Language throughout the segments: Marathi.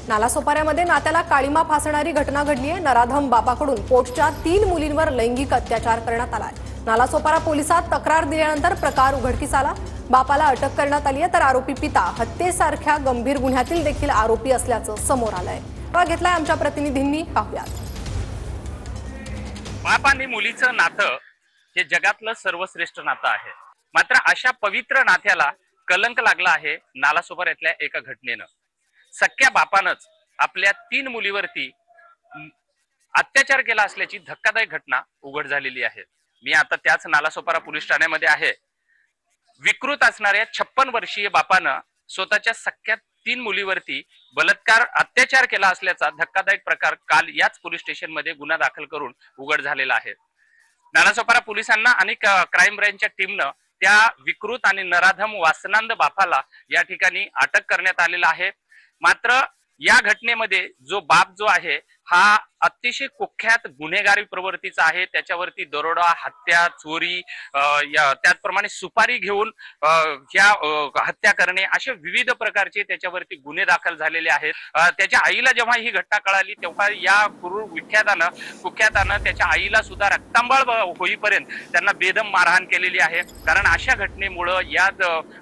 नालासोपाऱ्यामध्ये नात्याला काळीमा फासणारी घटना घडली आहे। नराधम बापाकडून पोटच्या 3 मुलींवर लैंगिक अत्याचार करण्यात आलाय। नालासोपारा पोलिसात तक्रार दिल्यानंतर प्रकार उघडकीस आला। बापाला अटक करण्यात आली आहे, तर आरोपी पिता हत्येसारख्या गंभीर गुन्ह्यातील देखील आरोपी असल्याचं समोर आलंय। घेतलाय आमच्या प्रतिनिधींनी, पाहूयात। बाप आणि मुलीचं नातं हे जगातलं सर्वश्रेष्ठ नातं आहे। मात्र अशा पवित्र नात्याला कलंक लागला आहे नालासोपाऱ्यातल्या एका घटनेनं। सख्या बापानंच आपल्या 3 मुलीवरती अत्याचार केला असल्याची धक्कादायक घटना उघड झालेली आहे। मी आता त्याच नालासोपारा पोलीस ठाण्यामध्ये आहे। विकृत असणाऱ्या 56 वर्षीय बापानं स्वतःच्या सख्या 3 मुलीवरती बलात्कार अत्याचार केला असल्याचा धक्कादायक प्रकार काल याच पोलीस स्टेशन मध्ये गुन्हा दाखल करून उघड झालेला आहे। नालासोपारा पोलिसांना आणि क्राईम ब्रँचच्या टीमनं त्या विकृत आणि नराधम वासनांध बापाला या ठिकाणी अटक करण्यात आलेला आहे। मात्र या घटनेमध्ये जो बाप जो आहे हा अतिशय कुख्यात गुन्हेगारी प्रवृत्तीचा आहे। त्याच्यावरती दरोडा, हत्या, चोरी, त्याचप्रमाणे सुपारी घेऊन हत्या करणे असे विविध प्रकारचे त्याच्यावरती गुन्हे दाखल झालेले आहेत। त्याच्या आईला जेव्हा ही घटना कळाली तेव्हा या क्रूर कुख्यातानं त्याच्या आईला सुद्धा रक्तांबाळ होईपर्यंत त्यांना बेदम मारहाण केलेली आहे। कारण अशा घटनेमुळे या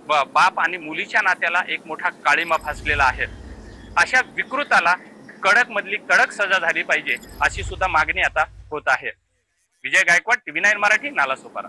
बाप आणि मुलीच्या नात्याला एक मोठा काळीमा फासलेला आहे। अशा विकृताला कडक मधली कडक सजा झाली पाहिजे अशी सुद्धा मागणी आता होत आहे। विजय गायकवाड, TV9 मराठी, नालासोपारा।